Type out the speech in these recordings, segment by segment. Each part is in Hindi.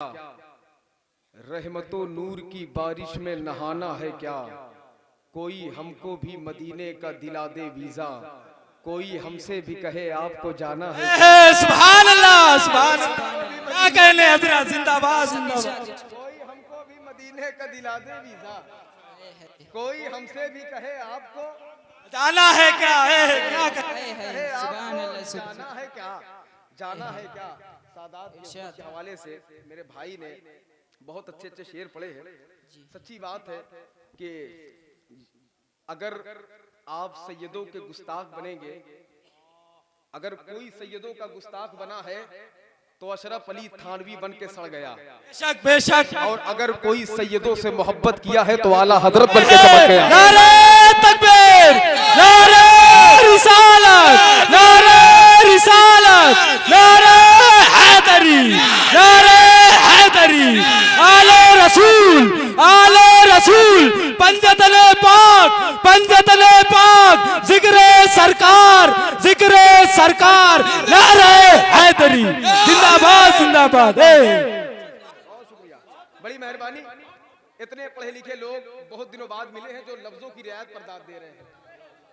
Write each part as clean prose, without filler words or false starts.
रहमतो नूर की बारिश में नहाना है क्या? कोई हमको भी मदीने का दिला दे वीजा, कोई हमसे भी कहे आपको जाना है। सुभान अल्लाह, सुभान अल्लाह। क्या कहने हजरत, जिंदाबाद जिंदाबाद। कोई हमको भी मदीने का दिला दे वीजा, कोई हमसे भी कहे आपको जाना है क्या? क्या कहे आपको जाना है क्या? जाना है क्या? सादात के हवाले से मेरे भाई ने बहुत अच्छे अच्छे शेर पढ़े हैं। सच्ची बात है कि अगर आप सैयदों के गुस्ताख बनेंगे, अगर कोई सैयदों का गुस्ताख बना है तो अशरफ अली थानवी बन के सड़ गया। बेशक बेशक। और अगर कोई सैयदों से मोहब्बत किया है तो आला हजरत बन के चमक गया। नारे तकबीर, नारे रिसालत, नारे रिसालत, नारे हैदरी, नारे हैदरी। आले रसूल, आले रसूल, पंजतने पाक, पंजतने पाक, जिक्रे सरकार, जिक्रे सरकार, नारे हैदरी, जिंदाबाद जिंदाबाद। बहुत शुक्रिया, बड़ी मेहरबानी। इतने पढ़े लिखे लोग बहुत दिनों बाद मिले हैं जो लफ्जों की रियायत पर दाद दे रहे हैं।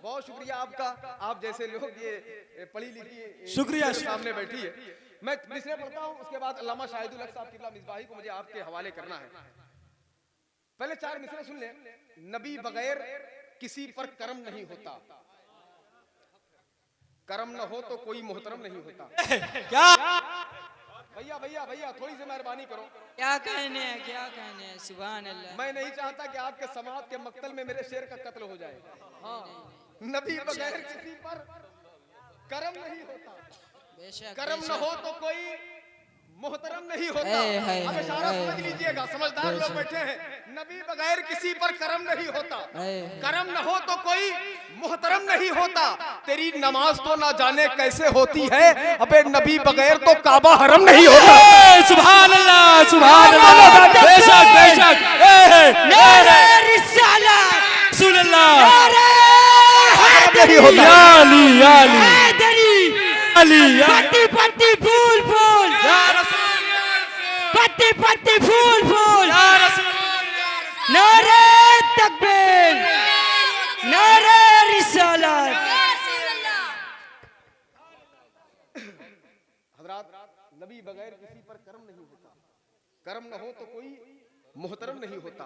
बहुत शुक्रिया आपका। आप जैसे लोग ये पढ़ी लिखी शुक्रिया सामने बैठी है। मैं मिसरे पढ़ता हूँ, उसके बाद अल्लामा शाहिदुल हक साहब किबला मिसबाही को मुझे आपके हवाले करना है। पहले चार मिसरे सुन ले। नबी बगैर किसी पर करम नहीं होता, करम न हो तो कोई मोहतरम नहीं होता। क्या भैया भैया भैया थोड़ी सी मेहरबानी करो। क्या कहने हैं, क्या कहने हैं। सुभान अल्लाह। मैं नहीं चाहता कि आपके समाज के मक्तल में मेरे शेर का कत्ल हो जाए। हाँ, नबी बगैर किसी पर करम नहीं होता, बेशक करम न हो तो कोई मोहतरम नहीं होता। है, अब इशारा समझ लीजिएगा, समझदार लोग बैठे हैं। नबी बगैर किसी पर करम नहीं होता, करम न हो तो कोई मोहतरम नहीं होता। तेरी नमाज तो ना जाने कैसे होती है, अबे नबी बगैर तो काबा हरम नहीं होता। सुभान अल्लाह, सुभान अल्लाह। बेशक बेशक। नारे रिसालत, रसूल अल्लाह, नहीं होता। या अली, या अली, हैदरी, अली, या पत्ती पत्ती फूल फूल, या रसूल, पत्ती पत्ती फूल फूल। या रसूल। नारे तकबीर, नारे रिसालत। हजरात, नबी बगैर किसी पर करम नहीं होता, करम न हो तो कोई मोहतरम नहीं होता।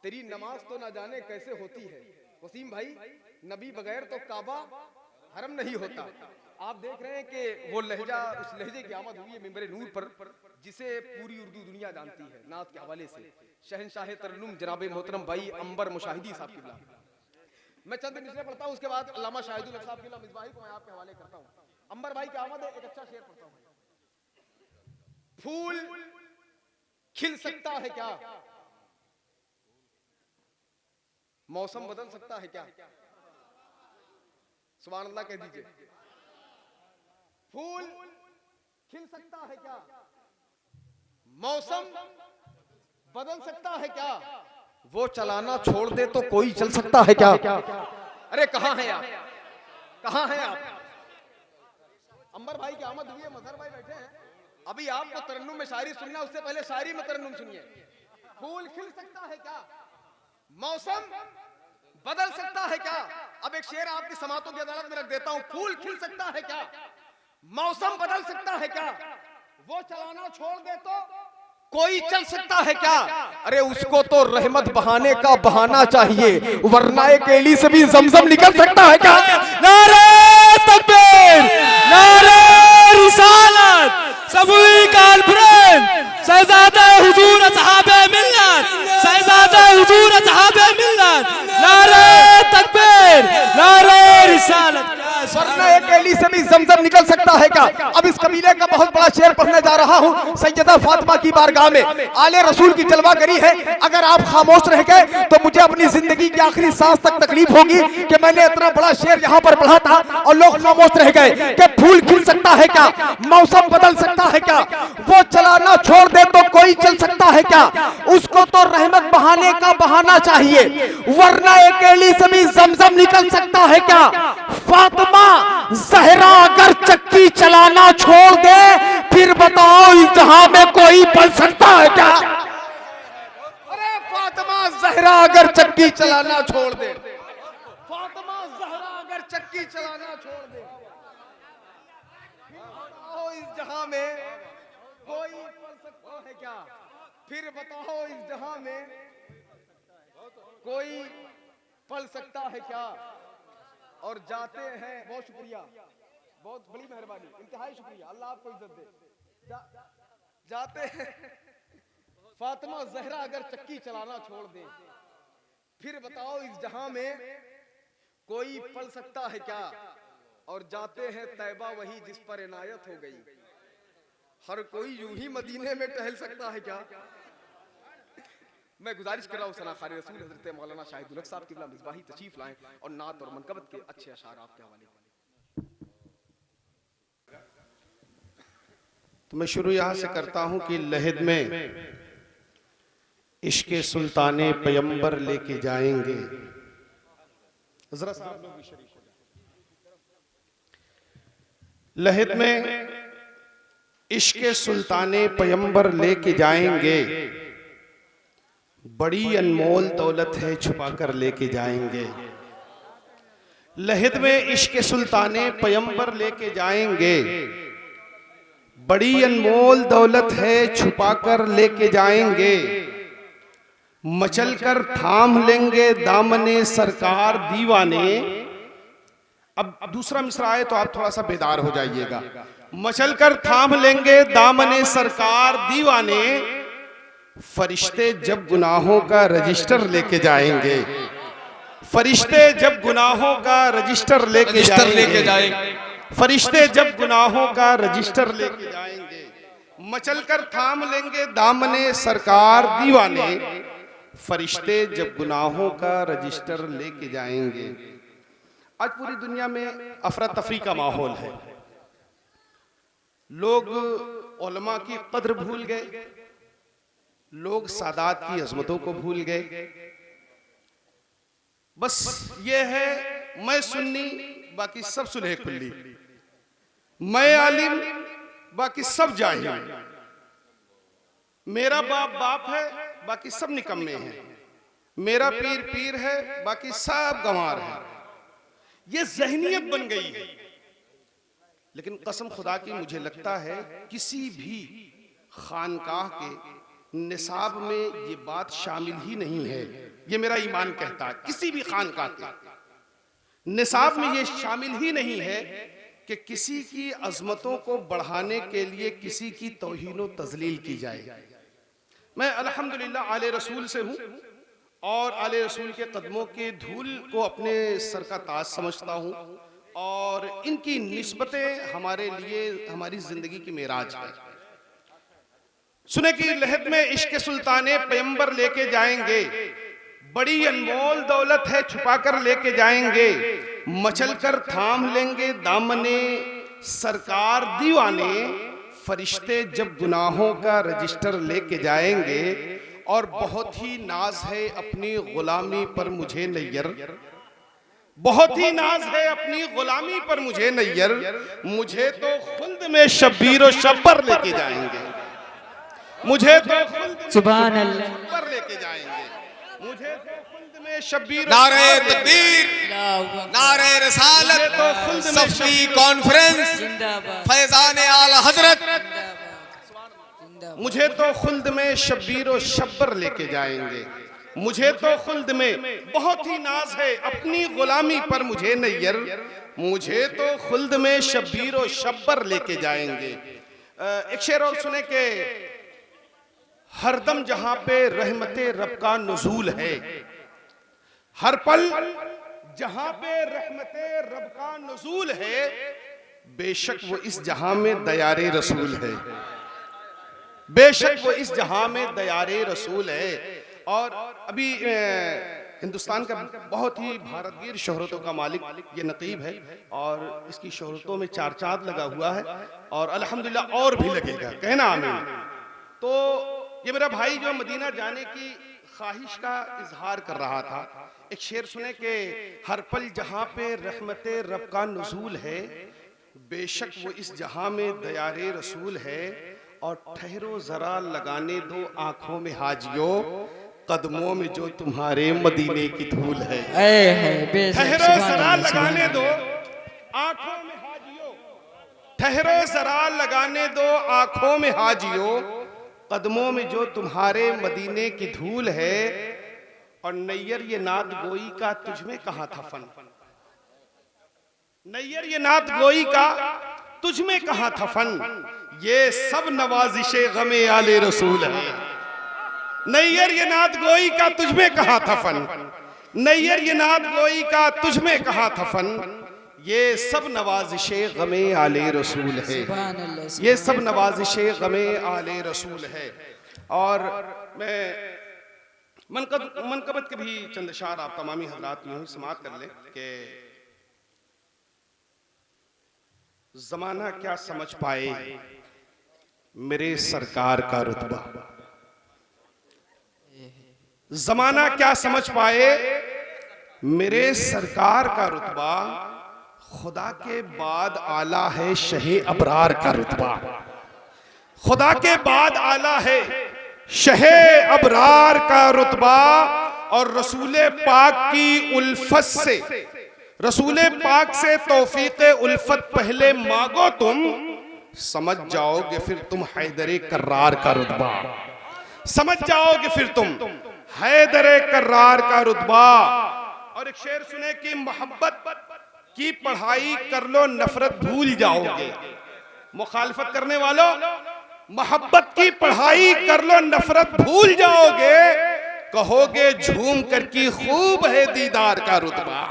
तेरी नमाज तो ना जाने कैसे होती है। वसीम भाई, नबी बगैर तो काबा हरम नहीं होता। आप देख रहे हैं कि वो लहजा, उस लहजे की आमद हुई है मिंबर नूर पर, जिसे पूरी उर्दू दुनिया जानती है नात के हवाले से। शहनशाह तरन्नुम जनाब मोहतरम भाई अंबर मुशाहिदी साहब किबला। मैं चंद मिसरे पढ़ता हूँ, उसके बाद अल्लामा शाहिदुल हक साहब किबला मिसबाही को मैं आपके हवाले करता हूँ। अंबर भाई की आमद है, एक अच्छा शेर पढ़ता हूँ। फूल खिल सकता है क्या? मौसम बदल सकता है क्या? सुभान अल्लाह कह दीजिए। फूल खिल सकता है क्या? मौसम बदल सकता है क्या? वो चलाना छोड़ दे तो कोई चल सकता है क्या? अरे कहां हैं आप, कहां हैं आप? अंबर भाई की आमद हुई है, मजहर भाई बैठे हैं। अभी आपको तरन्नुम में शायरी सुनना, उससे पहले शायरी में तरन्नुम सुनिए। फूल खिल सकता है क्या? मौसम बदल सकता है क्या? अब एक शेर आपकी समातों की अदालत में रख देता हूं। फूल खिल सकता है क्या? मौसम बदल सकता है क्या? वो चलाना छोड़ दे तो कोई चल सकता है क्या? अरे उसको तो रहमत बहाने का बहाना चाहिए, वरना एक एली से भी जमजम निकल सकता है क्या? नारे तकबीर, नारे रिसालत, सबूई कॉन्फ्रेंस, शहजादे हुजूर असहाबे मिल्लत, शहजादे हुजूर असहाबे मिल्लत। नारे तकबीर, नारे रिसालत। वरना एक एली से भी जमजम निकल सकता है क्या? अब इस कबीले का बहुत बड़ा शेर पढ़ने जा रहा हूँ। सैयदा फातिमा की बारगाह में आले रसूल की जलवागरी है। अगर आप खामोश रह गए तो मुझे अपनी जिंदगी की आखिरी सांस तक तकलीफ होगी कि मैंने इतना बड़ा शेर यहाँ पर पढ़ा था और लोग खामोश रह गए। कि फूल खिल सकता है क्या? मौसम बदल सकता है क्या? वो चलाना छोड़ दे तो कोई चल सकता है क्या? उसको तो रहमत बहाने का बहाना चाहिए, वरना अकेली से भी जमजम निकल सकता है क्या? फातिमा जहरा अगर चक्की चलाना छोड़ दे, फिर बताओ इस जहां में कोई पल सकता है क्या? अरे फातिमा जहरा अगर चक्की चलाना छोड़ दे, फातिमा जहरा अगर चक्की चलाना छोड़ दे, बताओ इस जहां में कोई पल सकता है क्या? फिर बताओ इस जहां में कोई पल सकता है क्या? और जाते हैं, बहुत शुक्रिया, बहुत बड़ी मेहरबानी, इंतहाई शुक्रिया, अल्लाह आपको इज्जत दे। जाते हैं, फातिमा जहरा अगर चक्की चलाना छोड़ दे, फिर बताओ इस जहां में कोई पल सकता है क्या? और जाते हैं तैबा वही जिस पर इनायत हो गई, हर कोई यूं ही मदीने में टहल सकता है क्या? मैं गुजारिश कर रहा हूँ सनाखारे रसूल हजरत मौलाना शाहिद उलग साहब की मिसबाही तशरीफ लाएं और नात और मनकबत के अच्छे अशार आपके हवाले करें। तो मैं शुरू यहाँ से करता हूँ कि लहद में इश्क़े सुल्ताने पैगंबर लेके जाएंगे। जरा साहब लोग भी शरीक हो जाएं। लहद में इश्क़े सुल्ताने पैगंबर लेके जाएंगे, बड़ी अनमोल दौलत है छुपा कर लेके जाएंगे। लहद में इश्क़े सुल्ताने पैगंबर लेके जाएंगे, बड़ी अनमोल दौलत है छुपा कर लेके जाएंगे। मचल कर थाम लेंगे दामने सरकार दीवाने। अब दूसरा मिसरा आए तो आप थोड़ा सा बेदार हो जाइएगा। मचल कर थाम लेंगे दामने सरकार दीवाने, फरिश्ते जब गुनाहों का रजिस्टर लेके जाएंगे। फरिश्ते जब गुनाहों का रजिस्टर लेके जाएंगे, फरिश्ते जब गुनाहों का रजिस्टर लेके जाएंगे। मचल कर थाम लेंगे दामने सरकार दीवाने, फरिश्ते जब गुनाहों का रजिस्टर लेके जाएंगे। आज पूरी दुनिया में अफरा तफरी का माहौल है। लोग उलमा की कद्र भूल गए, लोग सादात की अजमतों को भूल गए। बस ये है, मैं सुन्नी बाकी सब सुलह खुल्ली, मैं आलिम बाकी सब जाहिल, मेरा बाप बाप है बाकी सब निकम्मे हैं, मेरा पीर पीर है बाकी सब गंवार है। ये ज़हनियत बन गई है। लेकिन कसम खुदा की मुझे लगता है किसी भी खानकाह के निसाब में ये बात शामिल ही नहीं है। ये मेरा ईमान कहता है, किसी भी खानकाह के निसाब में ये शामिल ही नहीं है कि किसी की अजमतों को बढ़ाने के लिए किसी की तौहीन व तजलील की जाए। मैं अल्हम्दुलिल्लाह आले रसूल से हूँ और आले रसूल के कदमों के धूल को अपने सर का ताज समझता हूँ, और इनकी निस्बतें हमारे लिए हमारी जिंदगी की मेराज है। सुने कि लहद में इश्क़े सुल्ताने पैगंबर लेके जाएंगे, बड़ी अनमोल दौलत है छुपा कर लेके जाएंगे। मचल कर थाम लेंगे दामने सरकार दीवाने, फरिश्ते जब गुनाहों का रजिस्टर लेके जाएंगे। और बहुत ही नाज है अपनी गुलामी पर मुझे नैयर, बहुत ही नाज है अपनी गुलामी पर मुझे नैयर, मुझे तो खुल्द में शब्बीर और शब्बर लेके जाएंगे, मुझे तो खुल्द सुभान अल्लाह पर लेके जाएंगे, मुझे तो खुल्द में शब्बीर। नारे तकबीर, नारे रसालत, सफ़ी कॉन्फ्रेंस, फैजान आला हजरत। मुझे तो खुल्द में शब्बीर और शब्बर लेके जाएंगे, मुझे तो खुल्द में बहुत ही नाज है अपनी गुलामी पर मुझे नैयर, मुझे तो खुल्द में शब्बीर और शब्बर लेके जाएंगे। एक शेर और सुने के हरदम जहां पे रहमते रब का नुज़ूल है, हर पल जहां पे रहमते रब का नुज़ूल है, बेशक वो इस जहां में दयारे रसूल है, बेशक वो इस जहां में दयारे रसूल है। और अभी हिंदुस्तान का बहुत ही भारतगीर शोहरतों का मालिक ये नकीब है, और इसकी शोहरतों में चार चांद लगा हुआ है, और अल्हम्दुलिल्लाह और भी लगेगा, कहना आमीन। तो ये मेरा भाई जो मदीना जाने की ख्वाहिश का इजहार कर रहा था, एक शेर सुने कि हर पल जहां पे रहमते रब का नुज़ूल है, बेशक वो इस जहां में दयारे रसूल है। और ठहरो जरा लगाने दो आंखों में हाजियो, कदमों में जो तुम्हारे मदीने की धूल है। ठहरो जरा लगाने दो आंखों में हाजियो, ठहरो जरा लगाने दो आंखों में हाजियो, कदमों में जो तुम्हारे मदीने की धूल है। और नैयर ये नात गोई का तुझ में कहां था फन, नैयर ये नात गोई का तुझ में कहां था फन, ये सब नवाजिशे गमे आले रसूल है। नैयर ये नात गोई का तुझ में कहां था फन, नैयर ये नात गोई का तुझ में कहां था फन, ये सब नवाजिशे गमे आले रसूल है, ये सब नवाजिशे गमे आले रसूल है। और मैं मनकबत के भी चंद अशार आप तमामी हजरात यूं ही समाअत कर ले कि जमाना क्या समझ पाए मेरे सरकार का रुतबा, जमाना क्या समझ पाए मेरे सरकार का रुतबा, खुदा के बाद आला है शहे अबरार का रुतबा, खुदा के बाद आला है शहे अबरार का रुतबा। और रसूले पाक की उल्फत से, रसूले पाक से तौफीक़े उल्फत पहले मांगो तुम, समझ जाओगे फिर तुम हैदरे कर्रार का रुतबा, समझ जाओगे फिर तुम हैदरे कर्रार का रुतबा। और एक शेर सुने कि मोहब्बत की पढ़ाई कर लो नफरत भूल जाओगे, मुखालफत करने वालों मोहब्बत की पढ़ाई कर लो नफरत भूल जाओगे, कहोगे झूम कर की खूब है दीदार का रुतबा,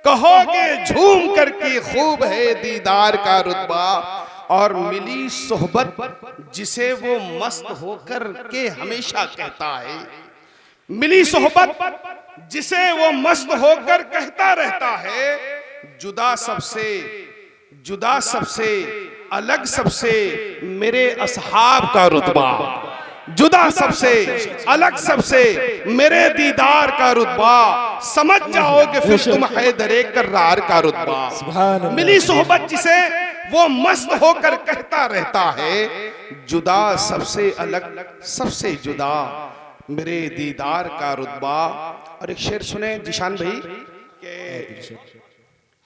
कहोगे झूम कर की खूब है दीदार का रुतबा। और मिली सोहबत जिसे वो मस्त होकर के हमेशा कहता है, मिली सोहबत जिसे वो मस्त होकर कहता रहता है, जुदा सबसे, जुदा सबसे, अलग सबसे मेरे असहाब का रुतबा, जुदा सबसे, अलग सबसे मेरे दीदार का रुतबा, समझ जाओगे फिर तुम हैदरे कर्रार का रुतबा। मिली सोहबत जिसे वो मस्त होकर कहता रहता है, जुदा सबसे अलग सबसे जुदा मेरे दीदार का रुतबा। और एक शेर सुने जिशान भाई के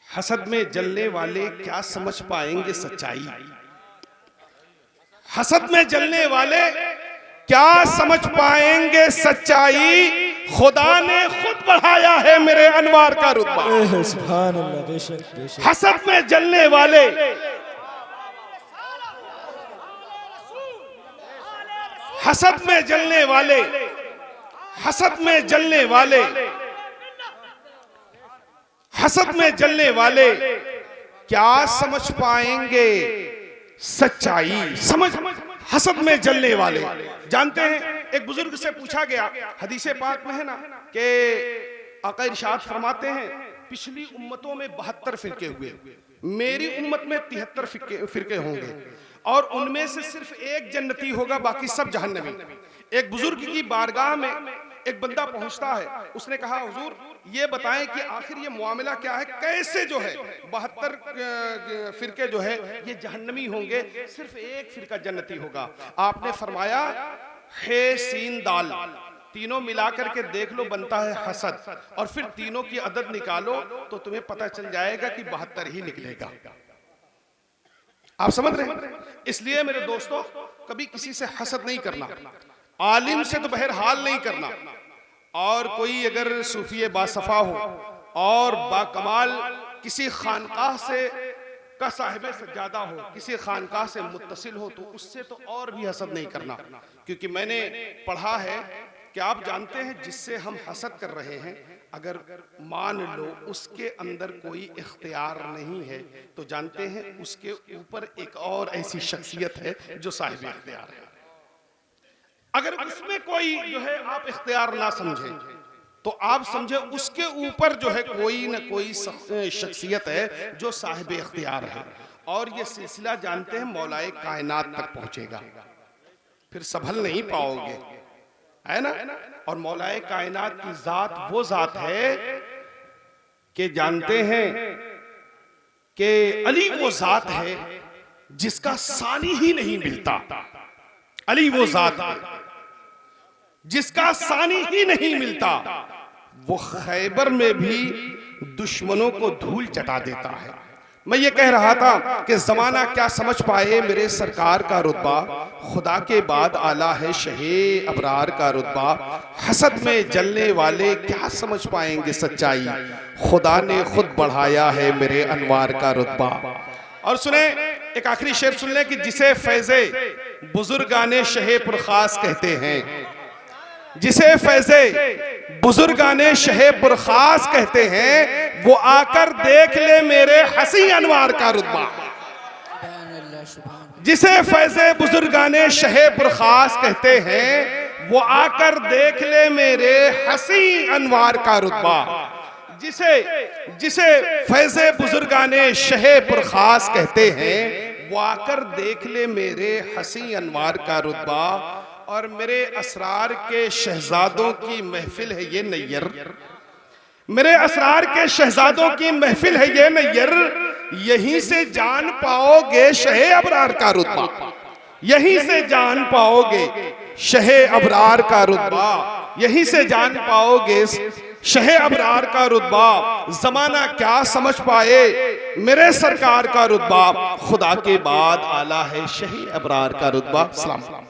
हसद में जलने वाले क्या समझ पाएंगे सच्चाई, हसद में जलने वाले क्या समझ पाएंगे सच्चाई, खुदा ने खुद बढ़ाया है मेरे अनवार का रुतबा। सुभान अल्लाह, बेशक बेशक। हसद में जलने वाले, हसद में जलने वाले, हसद में जलने वाले, हसद में जलने वाले क्या समझ पाएंगे सच्चाई, समझ हसद में जलने वाले। जानते हैं एक बुजुर्ग से पूछा गया, हदीसे पाक में है ना कि आका इरशाद फरमाते हैं पिछली उम्मतों में 72 फिरके हुए, मेरी उम्मत में 73 फिरके होंगे और उनमें से सिर्फ एक जन्नती होगा, बाकी सब जहन्नमी। एक बुजुर्ग की बारगाह में एक बंदा पहुंचता है, उसने कहा हुजूर ये बताएं कि आखिर ये मामला क्या है, कैसे जो है 72 फिरके जो है ये जहन्नमी होंगे, सिर्फ एक फिरका जन्नती होगा। आपने फरमाया हे सीन दाल, तीनों मिलाकर के देख लो बनता है हसद, और फिर तीनों की अदद निकालो तो तुम्हें पता चल जाएगा कि 72 ही निकलेगा। आप समझ रहे हैं? इसलिए मेरे दोस्तों कभी किसी से हसद नहीं करना, आलिम से तो बहरहाल नहीं करना। और कोई अगर सूफी बासफा हो और बाकमाल किसी खानकाह से का साहिब सज्जादा हो, किसी खानकाह से मुत्तसिल हो, तो उससे तो और भी हसद नहीं करना। क्योंकि मैंने पढ़ा है कि आप जानते हैं जिससे हम हसद कर रहे हैं, अगर मान लो उसके अंदर कोई इख्तियार नहीं है तो जानते हैं उसके ऊपर एक और ऐसी शख्सियत है जो साहिब इख्तियार है। अगर उसमें कोई जो है आप इख्तियार ना समझे तो आप समझे उसके ऊपर जो है कोई ना कोई शख्सियत है जो साहिब इख्तियार है, और ये सिलसिला जानते हैं मौलाए कायनात तक पहुंचेगा। फिर संभल नहीं पाओगे, है ना। और मौलाए कायनात की जात वो जात है कि जानते हैं कि अली वो जात है जिसका सानी ही नहीं मिलता। अली वो जात है जिसका सानी ही नहीं मिलता। वो खैबर में भी दुश्मनों को धूल चटा देता है। मैं ये कह रहा था कि जमाना क्या समझ पाए मेरे सरकार का रुतबा, खुदा के बाद आला है शहे अबरार का रुतबा। हसद में जलने वाले क्या समझ पाएंगे सच्चाई, खुदा ने खुद बढ़ाया है मेरे अनवार का रुतबा। और सुने एक आखिरी शेर सुन ले कि जिसे फैज़े बुजुर्गाने शहे पुरखास कहते हैं, जिसे फैज़े बुजुर्गाने शहे पुरखास कहते हैं, वो आकर देख ले मेरे हसी अनवार का रुतबा। जिसे फैज़े बुजुर्गाने शहे पुरखास कहते हैं, वो आकर देख ले मेरे हसी अनवार का रुतबा। जिसे फैज़े बुजुर्गाने शहे पुरखास कहते हैं, वो आकर देख ले मेरे हसी अनवार का रुतबा। और मेरे असरार के शहजादों की महफिल है ये नैयर, मेरे असरार के शहजादों की महफिल है ये नैयर। यहीं से जान पाओगे शहे अबरार का रुतबा, यहीं से जान पाओगे शहे अबरार का रुतबा, यहीं से जान पाओगे शहे अबरार का रुतबा। जमाना क्या समझ पाए मेरे सरकार का रुतबा, खुदा के बाद आला है शहे अबरार का रुतबा। सलाम।